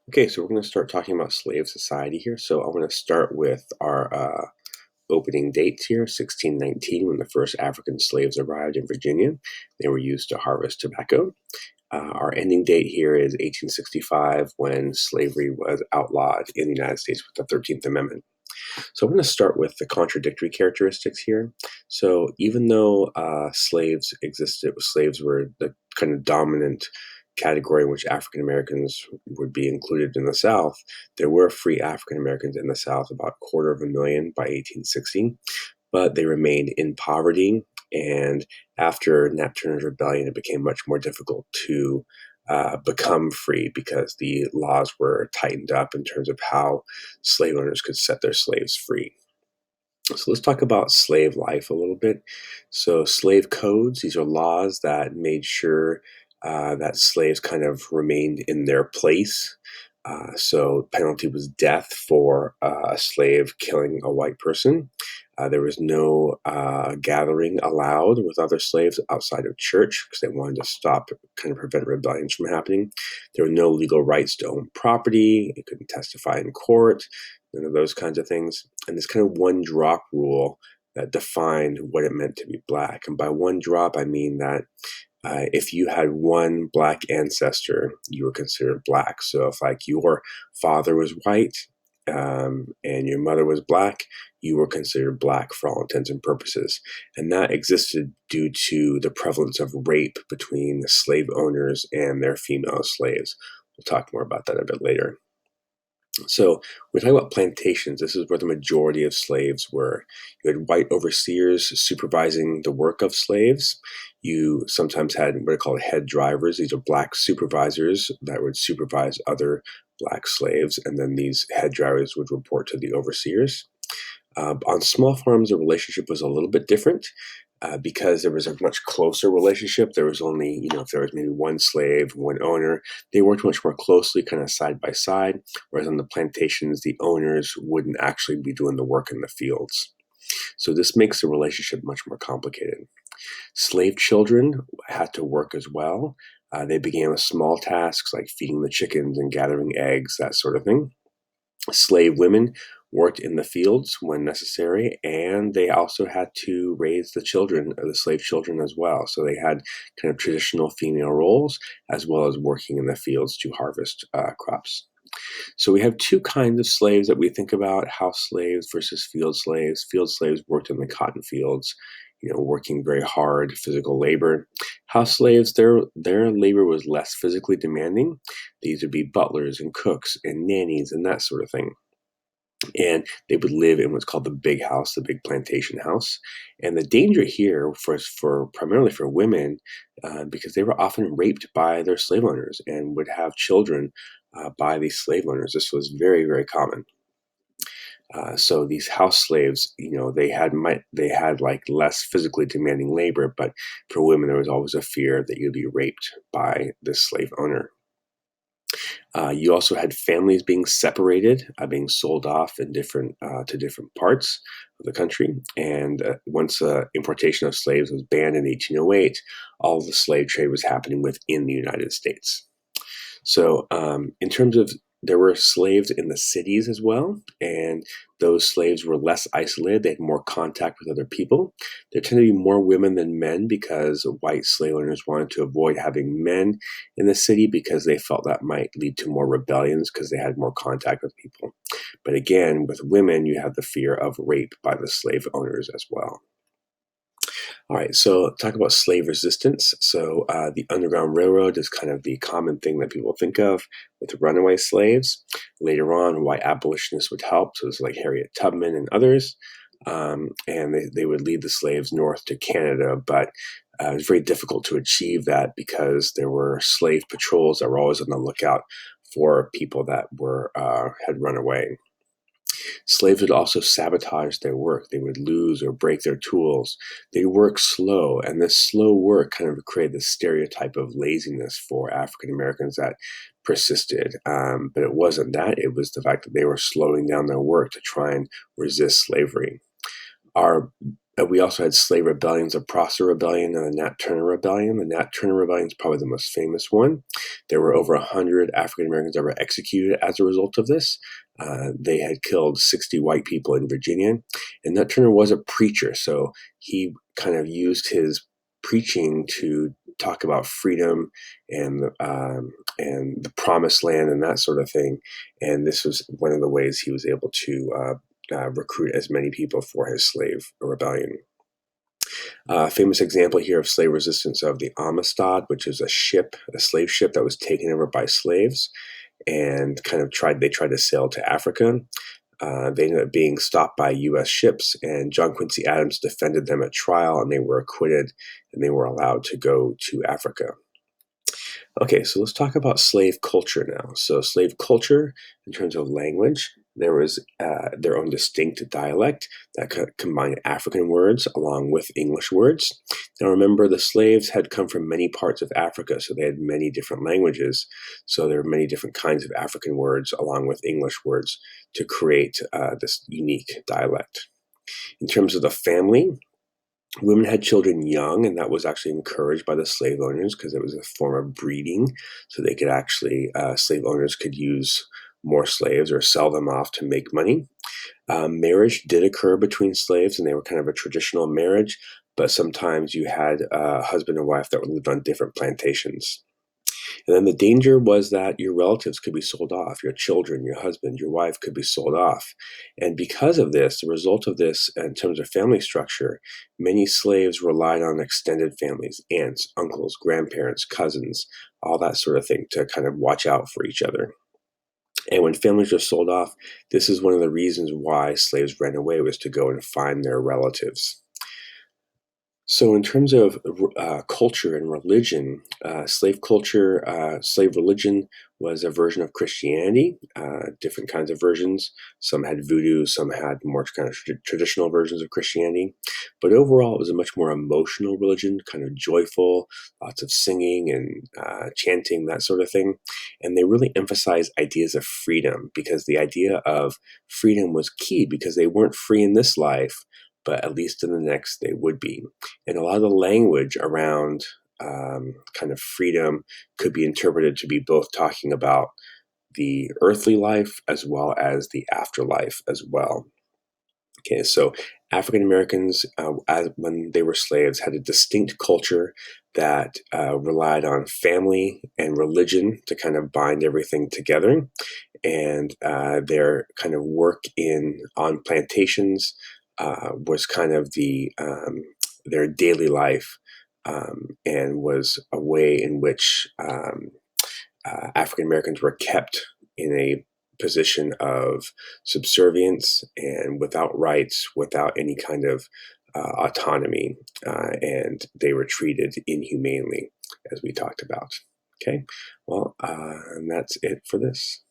Okay, so we're going to start talking about slave society here. So I'm going to start with our opening dates here, 1619, when the first African slaves arrived in Virginia. They were used to harvest tobacco. Our ending date here is 1865, when slavery was outlawed in the United States with the 13th Amendment. So I'm going to start with the contradictory characteristics here. So even though slaves existed, slaves were the kind of dominant category in which African Americans would be included in the South, there were free African Americans in the South, about a quarter of a million by 1860, but they remained in poverty. And after Nat Turner's rebellion, it became much more difficult to become free because the laws were tightened up in terms of how slave owners could set their slaves free. So let's talk about slave life a little bit. So slave codes, these are laws that made sure that slaves kind of remained in their place. So penalty was death for a slave killing a white person. There was no gathering allowed with other slaves outside of church because they wanted to stop, kind of prevent rebellions from happening. There were no legal rights to own property. You couldn't testify in court, none of those kinds of things. And this kind of one drop rule that defined what it meant to be black. And by one drop, I mean that if you had one black ancestor, you were considered black. So if like your father was white and your mother was black, you were considered black for all intents and purposes. And that existed due to the prevalence of rape between the slave owners and their female slaves. We'll talk more about that a bit later. So we talk about plantations. This is where the majority of slaves were. You had white overseers supervising the work of slaves. You sometimes had what are called head drivers. These are black supervisors that would supervise other black slaves, and then these head drivers would report to the overseers. On small farms, the relationship was a little bit different because there was a much closer relationship. There was only, if there was maybe one slave, one owner, they worked much more closely, kind of side by side. Whereas on the plantations, the owners wouldn't actually be doing the work in the fields. So this makes the relationship much more complicated. Slave children had to work as well. They began with small tasks like feeding the chickens and gathering eggs, that sort of thing. Slave women worked in the fields when necessary, and they also had to raise the children, the slave children as well. So they had kind of traditional female roles as well as working in the fields to harvest crops. So we have two kinds of slaves that we think about: house slaves versus field slaves. Field slaves worked in the cotton fields, working very hard physical labor. House slaves, their labor was less physically demanding. These would be butlers and cooks and nannies and that sort of thing. And they would live in what's called the big house, the big plantation house. And the danger here for primarily for women, because they were often raped by their slave owners and would have children by these slave owners. This was very, very common. So these house slaves, they had like less physically demanding labor, but for women there was always a fear that you'd be raped by this slave owner. You also had families being separated, being sold off in different to different parts of the country. And once importation of slaves was banned in 1808, all of the slave trade was happening within the United States. So, in terms of, there were slaves in the cities as well, and those slaves were less isolated. They had more contact with other people. There tended to be more women than men because white slave owners wanted to avoid having men in the city because they felt that might lead to more rebellions because they had more contact with people. But again, with women, you have the fear of rape by the slave owners as well. All right, so talk about slave resistance. So the Underground Railroad is kind of the common thing that people think of with runaway slaves. Later on, white abolitionists would help. So it's like Harriet Tubman and others. And they would lead the slaves north to Canada, but it was very difficult to achieve that because there were slave patrols that were always on the lookout for people that had run away. Slaves would also sabotage their work. They would lose or break their tools. They work slow, and this slow work kind of created this stereotype of laziness for African Americans that persisted. But it wasn't that. It was the fact that they were slowing down their work to try and resist slavery. Our We also had slave rebellions, the Prosser Rebellion and the Nat Turner Rebellion. The Nat Turner Rebellion is probably the most famous one. There were over 100 African Americans that were executed as a result of this. They had killed 60 white people in Virginia. And Nat Turner was a preacher, so he kind of used his preaching to talk about freedom and the promised land and that sort of thing. And this was one of the ways he was able to recruit as many people for his slave rebellion. Famous example here of slave resistance of the Amistad, which is a slave ship that was taken over by slaves and they tried to sail to Africa. They ended up being stopped by U.S. ships, and John Quincy Adams defended them at trial, and they were acquitted, and they were allowed to go to Africa. Okay, so let's talk about slave culture now. So slave culture, in terms of language, there was their own distinct dialect that combined African words along with English words. Now remember, the slaves had come from many parts of Africa, so they had many different languages. So there were many different kinds of African words along with English words to create this unique dialect. In terms of the family, women had children young, and that was actually encouraged by the slave owners because it was a form of breeding. So they could actually, slave owners could use more slaves or sell them off to make money. Marriage did occur between slaves, and they were kind of a traditional marriage, but sometimes you had a husband and wife that lived on different plantations. And then the danger was that your relatives could be sold off, your children, your husband, your wife could be sold off. And because of this, the result of this, in terms of family structure, many slaves relied on extended families, aunts, uncles, grandparents, cousins, all that sort of thing to kind of watch out for each other. And when families were sold off, this is one of the reasons why slaves ran away, was to go and find their relatives. So, in terms of culture and religion, slave culture, slave religion was a version of Christianity, different kinds of versions. Some had voodoo, some had more kind of traditional versions of Christianity. But overall, it was a much more emotional religion, kind of joyful, lots of singing and chanting, that sort of thing. And they really emphasized ideas of freedom, because the idea of freedom was key, because they weren't free in this life, but at least in the next they would be. And a lot of the language around kind of freedom could be interpreted to be both talking about the earthly life as well as the afterlife as well. Okay, so African Americans, when they were slaves, had a distinct culture that relied on family and religion to kind of bind everything together, and their kind of work on plantations was kind of their daily life, and was a way in which African Americans were kept in a position of subservience and without rights, without any kind of autonomy, and they were treated inhumanely, as we talked about. Okay, well, and that's it for this.